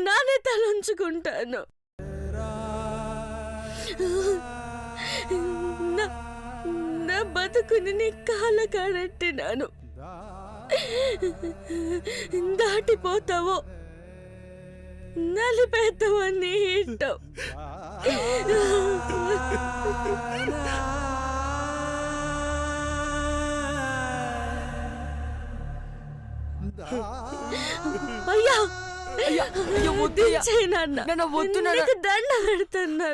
నానే తలంచుకుంటాను. నా బతుకుని నీ కాళ్ళ కాడెట్టినాను. దాటిపోతావో నలిపేస్తావో నీ ఇష్టం. అయ్యా నీకు దండ పెడుతున్నా.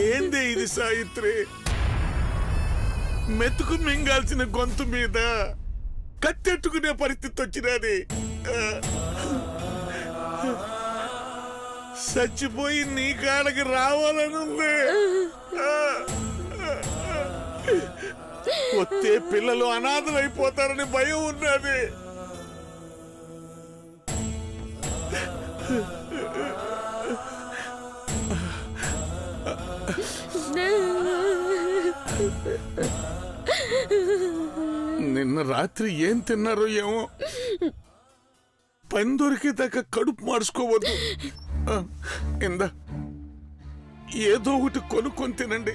ఏందే ఇది సాయిత్రి? మెతుకు మింగాల్సిన గొంతు మీద కత్తెట్టుకునే పరిస్థితి వచ్చినది. చచ్చిపోయి నీ కాళ్ళకి రావాలనుంది. వస్తే పిల్లలు అనాథలైపోతారని భయం ఉన్నది. నిన్న రాత్రి ఏం తిన్నారో ఏమో. పని దొరికేదాకా కడుపు మార్చుకోవద్దు. ఇందా ఏదో ఒకటి కొనుక్కొని తినండి.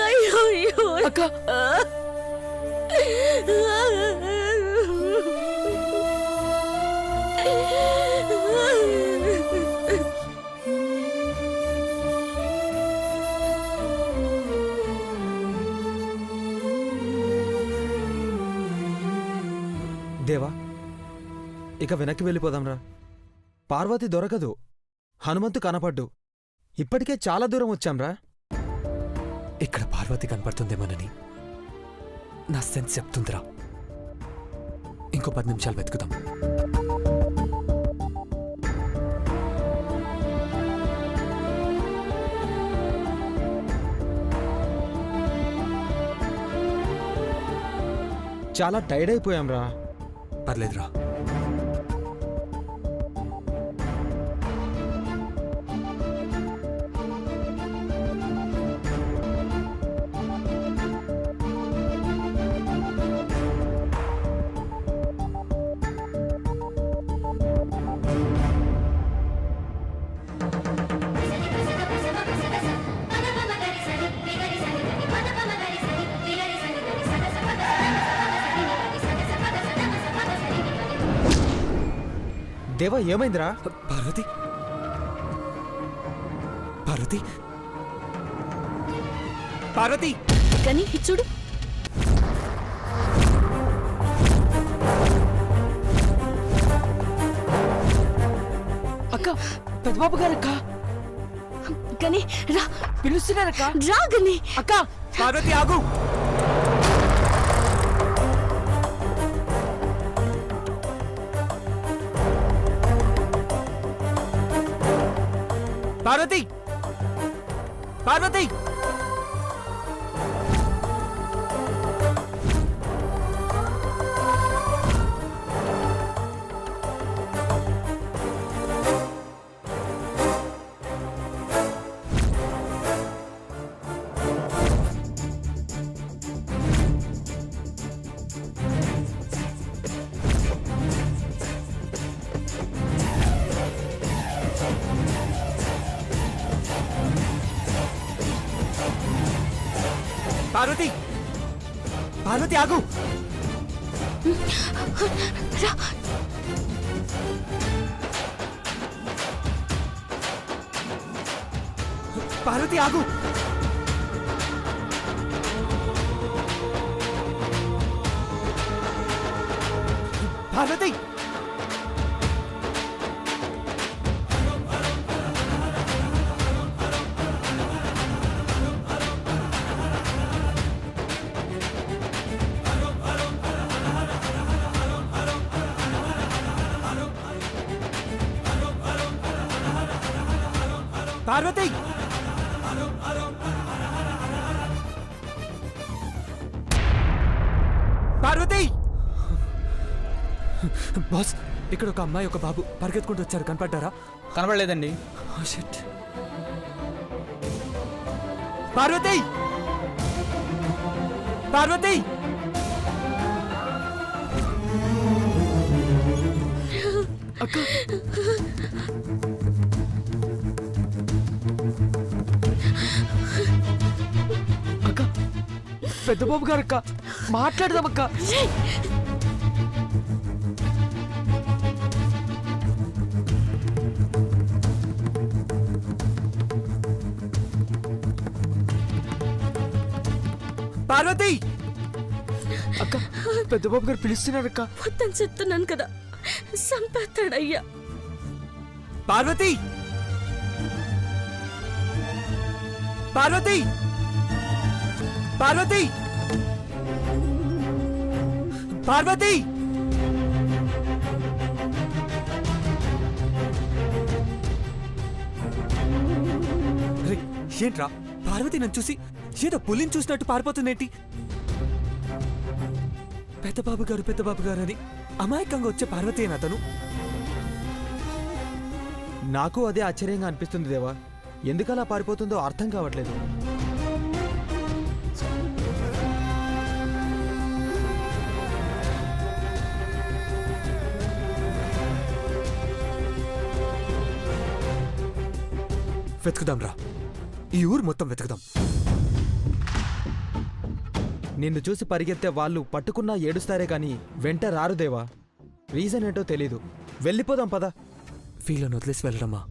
అయ్యో అక్క, దేవా, ఇక వెనక్కి వెళ్ళిపోదాంరా. పార్వతి దొరకదు, హనుమంతు కనపడ్డు. ఇప్పటికే చాలా దూరం వచ్చాంరా. ఇక్కడ పార్వతి కనపడుతుందేమోనని నా సెన్స్ చెప్తుందిరా. ఇంకో 10 నిమిషాలు వెతుకుదాం. చాలా టైర్డ్ అయిపోయాంరా. పర్లేదురా. దేవా, ఏమైందిరా? పార్వతి, పార్వతి, పార్వతి! కానీ చూడు, అక్క, పెద్దబాబు గారక్క. కానీ రా, పిలుస్తున్నారక్క. రా గని. అక్క, పార్వతి ఆగు. పార్వతి, పార్వతి! పార్వతి, పార్వతి ఆగు. పార్వతి ఆగు. పార్వతి, పార్వతి పార్వతి బాస్, ఇక్కడ ఒక అమ్మాయి ఒక బాబు పరిగెత్తుకుంటూ వచ్చారు, కనపడ్డారా? కనబడలేదండి. Oh, shit. పార్వతి పార్వతి అక్క, అక్క, పెద్ద బాబు గారు అక్క, మాట్లాడదాం అక్క. పార్వతి అక్క, పెద్ద బాబు గారు పిలుస్తున్నారు అక్క. వద్దని చెప్తున్నాను కదా, సంపేస్తాడయ్యా. పార్వతి పార్వతి పార్వతి పార్వతి రే, ఏంట్రా పార్వతి నన్ను చూసి ఏదో పులిని చూసినట్టు పారిపోతుందేంటి? పెద్ద బాబు గారు అని అమాయకంగా వచ్చే పార్వతి అని అతను. నాకు అదే ఆశ్చర్యంగా అనిపిస్తుంది దేవా. ఎందుకలా పారిపోతుందో అర్థం కావట్లేదు. వెతుకుదాం రా, ఈ ఊరు మొత్తం వెతుకుదాం. నిన్ను చూసి పరిగెత్తే వాళ్ళు పట్టుకున్నా ఏడుస్తారే కాని వెంట రారు దేవా. రీజన్ ఏంటో తెలీదు. వెళ్ళిపోదాం పద. వీళ్ళని వదిలేసి వెళ్ళడమ్మా.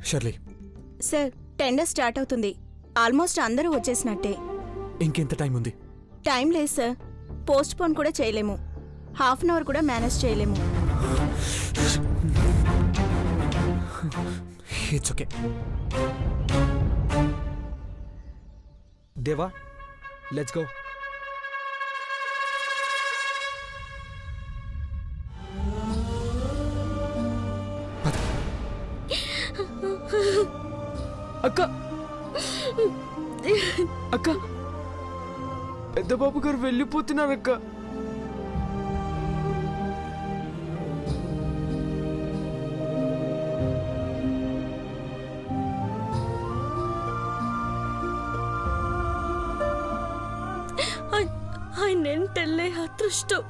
షర్లీ, సార్, టెండర్ స్టార్ట్ అవుతుంది. ఆల్మోస్ట్ అందరూ వచ్చేసినట్టే. ఇంకెంత టైం ఉంది? టైం లేదు సార్. పోస్ట్ పోన్ కూడా చేయలేము. హాఫ్ అన్ అవర్ కూడా మేనేజ్ చేయలేము. It's okay. దేవా, లెట్స్ గో. అక్క అక్క, పెద్ద బాబు గారు వెళ్ళిపోతున్నారు అక్క. ఆయనంటెళ్ళే అదృష్టం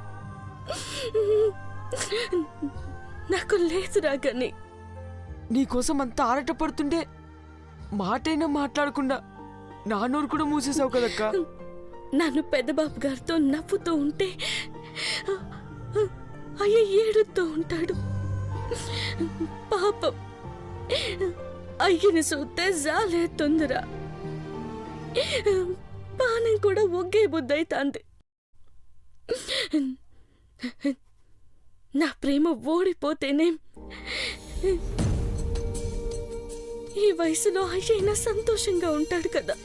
నాకు లేదురా. కానీ నీకోసం అంత ఆరాట పడుతుంటే మాటైనా మాట్లాడకుండా నా నోరు కూడా మూసేసావు కదక్క. నన్ను పెద్దబాబు గారితో నవ్వుతూ ఉంటే అయ్య ఏడుతూ ఉంటాడు. పాపం అయ్యని చూస్తే జాలేతుందిరా. పానం కూడా ఒగ్గే బుద్ధైతాంది. నా ప్రేమ ఓడిపోతేనే ఈ వయసులో అయ్యైనా సంతోషంగా ఉంటాడు కదా.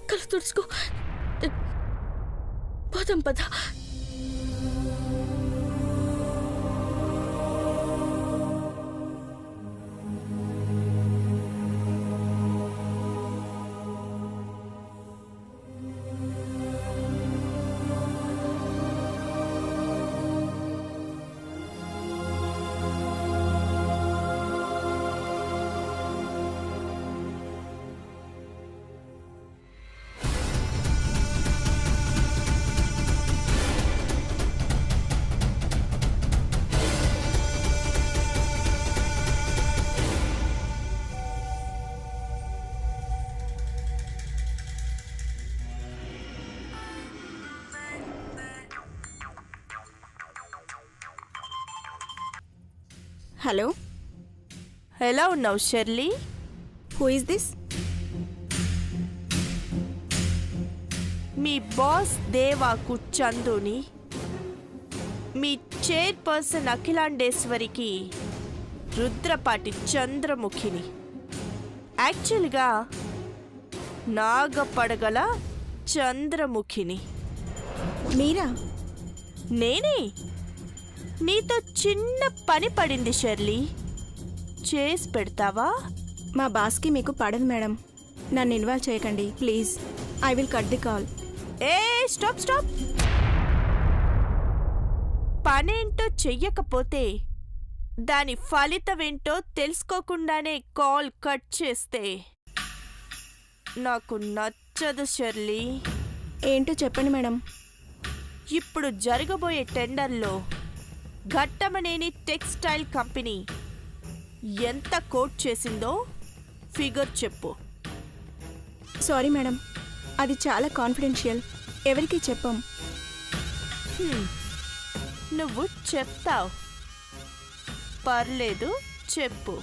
కళ్ళు తుడుచుకో, పోదాం పద. హలో, ఎలా ఉన్నావు షెర్లీ? Who is this? మీ బాస్ దేవాకు చందుని, మీ చైర్పర్సన్ అఖిలాండేశ్వరికి రుద్రపాటి చంద్రముఖిని. యాక్చువల్గా నాగపడగల చంద్రముఖిని. మీరా? నేనే. నీతో చిన్న పని పడింది షెర్లీ, చేసి పెడతావా? మా బాస్కి మీకు పడదు మేడం. నన్ను ఇన్వాల్వ్ చేయకండి please. I will cut the call. Hey stop stop. పనేంటో చెయ్యకపోతే దాని ఫలితమేంటో తెలుసుకోకుండానే కాల్ కట్ చేస్తే నాకు నచ్చదు షెర్లీ. ఏంటో చెప్పండి మేడం. ఇప్పుడు జరగబోయే టెండర్లో ఘట్టమనేని టెక్స్టైల్ కంపెనీ ఎంత కోట్ చేసిందో ఫిగర్ చెప్పు. సారీ మేడం, అది చాలా కాన్ఫిడెన్షియల్, ఎవరికీ చెప్పం. నువ్వు చెప్తావు, పర్లేదు చెప్పు.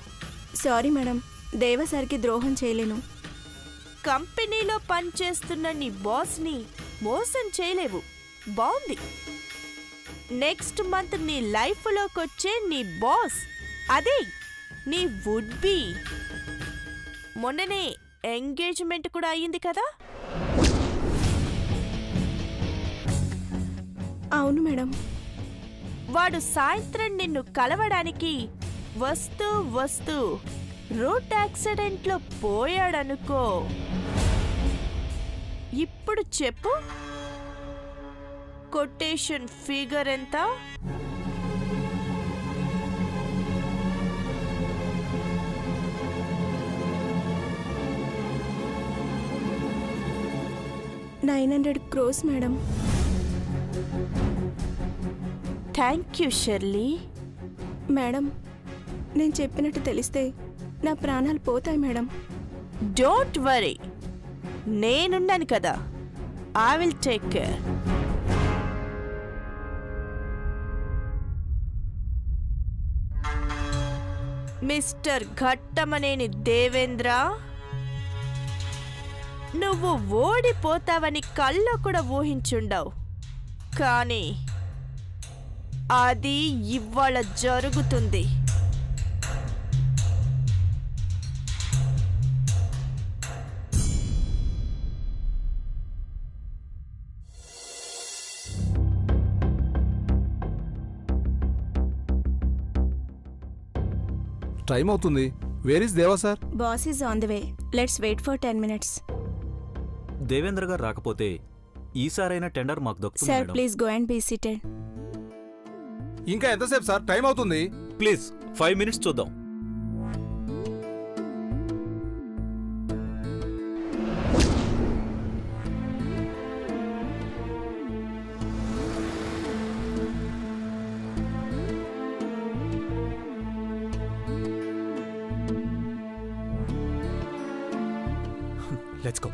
సారీ మేడం, దేవ సార్కి ద్రోహం చేయలేను. కంపెనీలో పనిచేస్తున్న నీ బాస్ని మోసం చేయలేవు. బాగుంది. నెక్స్ట్ మంత్ నీ లైఫ్లోకి వచ్చే నీ బాస్, అదే నీ వుడ్ బి. మొన్ననే ఎంగేజ్మెంట్ కూడా అయ్యింది కదా? అవును మేడం. వాడు సాయంత్రం నిన్ను కలవడానికి వస్తూ వస్తూ రోడ్ యాక్సిడెంట్లో పోయాడనుకో. ఇప్పుడు చెప్పు, కొటేషన్ ఫిగర్ ఎంత? $900 crores madam. Thank you Shirley. Madam, నేను చెప్పినట్టు తెలిస్తే నా ప్రాణాలు పోతాయి మేడం. డోంట్ వరీ, నేనున్నాను కదా. I will take care. Mister Ghattamaneni Devendra, నువ్వు ఓడిపోతావని కల్లో కూడా ఊహించుండవు, కానీ అది ఇవాళ జరుగుతుంది. టైం అవుతుంది. Where is Deva sir? Boss is on the way. Let's wait for 10 minutes. Devendra garu రాకపోతే ఈసారైనా టెండర్ మాకు దక్కుతుంది sir madam. Please go and be seated. ఇంకా ఎంతసేపు సార్? టైం అవుతుంది. ప్లీజ్ 5 minutes చూద్దాం. Let's go.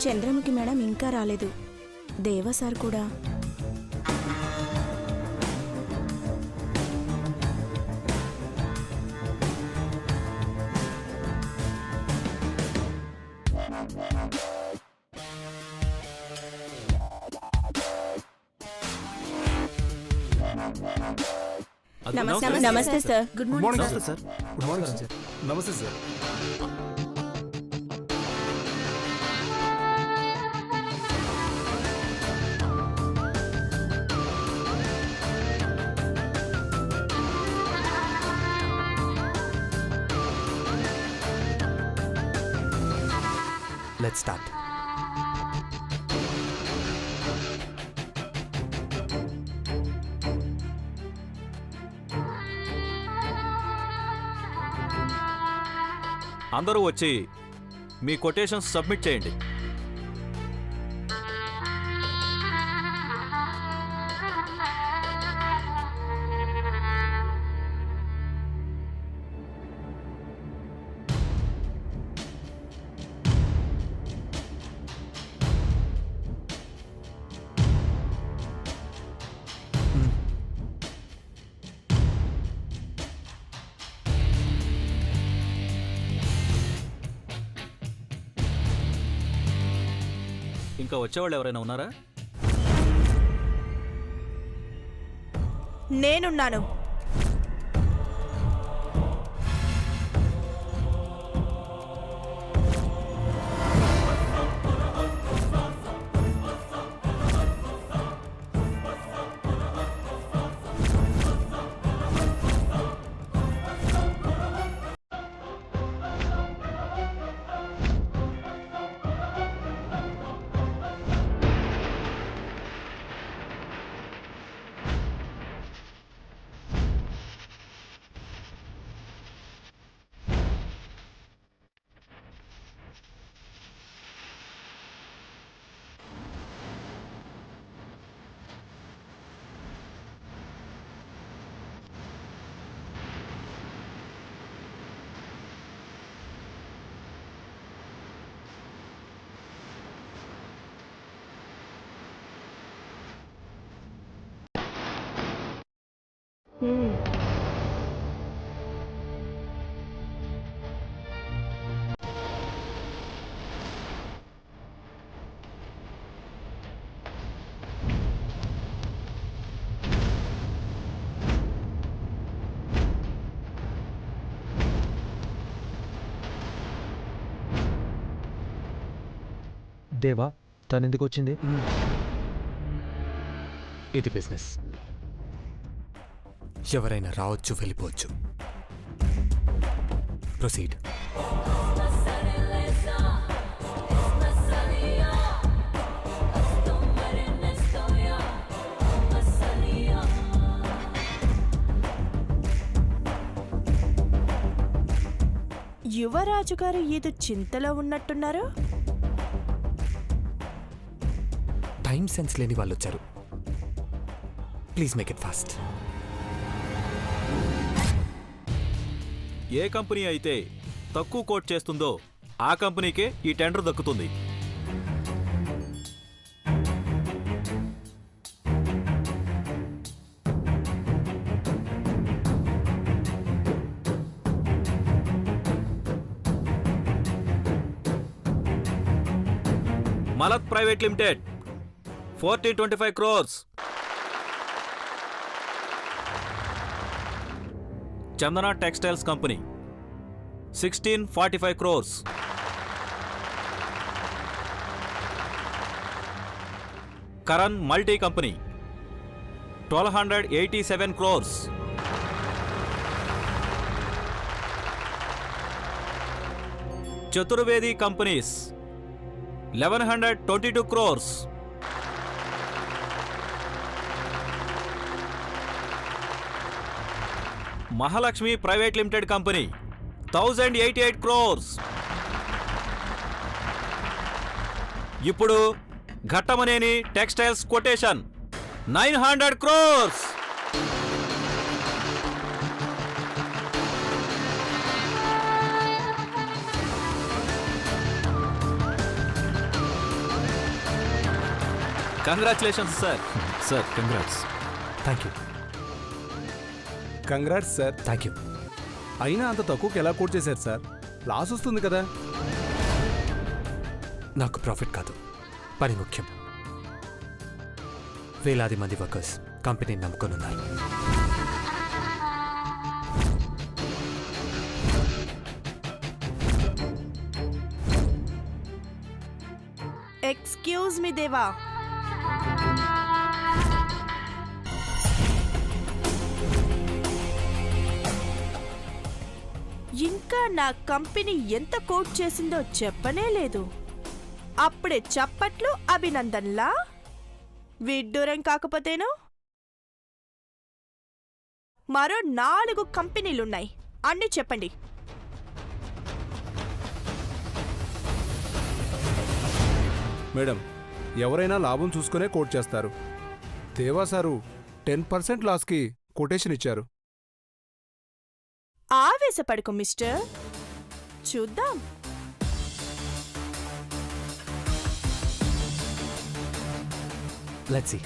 చంద్రముఖి మేడం ఇంకా రాలేదు. దేవ సార్ కూడా. నమస్తే సార్. గుడ్ మార్నింగ్ మార్నింగ్ నమస్తే సార్. Good morning sir. నమస్తే సార్. Let's start. అందరూ వచ్చి మీ కొటేషన్స్ సబ్మిట్ చేయండి. ఇంకా వచ్చేవాళ్ళు ఎవరైనా ఉన్నారా? నేనున్నాను. దేవా తను ఎందుకు వచ్చింది? ఇది బిజినెస్. ఎవరైనా రావచ్చు, వెళ్ళిపోవచ్చు. ప్రొసీడ్. యువరాజు గారు ఏదో చింతలో ఉన్నట్టున్నారు. టైం సెన్స్ లేని వాళ్ళు వచ్చారు. Please make it fast. ఏ కంపెనీ అయితే తక్కువ కోట్ చేస్తుందో ఆ కంపెనీకే ఈ టెండర్ దక్కుతుంది. Malat private limited 1425 crores. Chandana textiles company 1645 crores. Karan multi company 1287 crores. Chaturvedi companies 1122 crores. Mahalakshmi private limited company 1088 crores. ఇప్పుడు Ghattamaneni textiles quotation 900 crores. Congratulations sir. Sir congrats. Thank you. Congrats sir. Thank you. అయినా అంత తక్కువకి ఎలా కోట్ చేశారు సార్? లాస్ వస్తుంది కదా. నాకు profit కాదు, పని ముఖ్యం. వేలాది మంది వర్కర్స్ కంపెనీని నమ్ముకొనున్నారు. ఎక్స్క్యూజ్ మీ దేవా. ఇంకా నా కంపెనీ ఎంత కోట్ చేసిందో చెప్పనే లేదు. అప్పుడే చప్పట్లు అభినందనలా? విడ్డూరం కాకపోతేను. మరో 4 కంపెనీలున్నాయి, అన్ని చెప్పండి. మేడం, ఎవరైనా లాభం చూసుకునే కోట్ చేస్తారు. దేవా సారు 10% లాస్కి కొటేషన్ ఇచ్చారు. ఆవేశపడకు మిస్టర్, చూద్దాం. Let's see.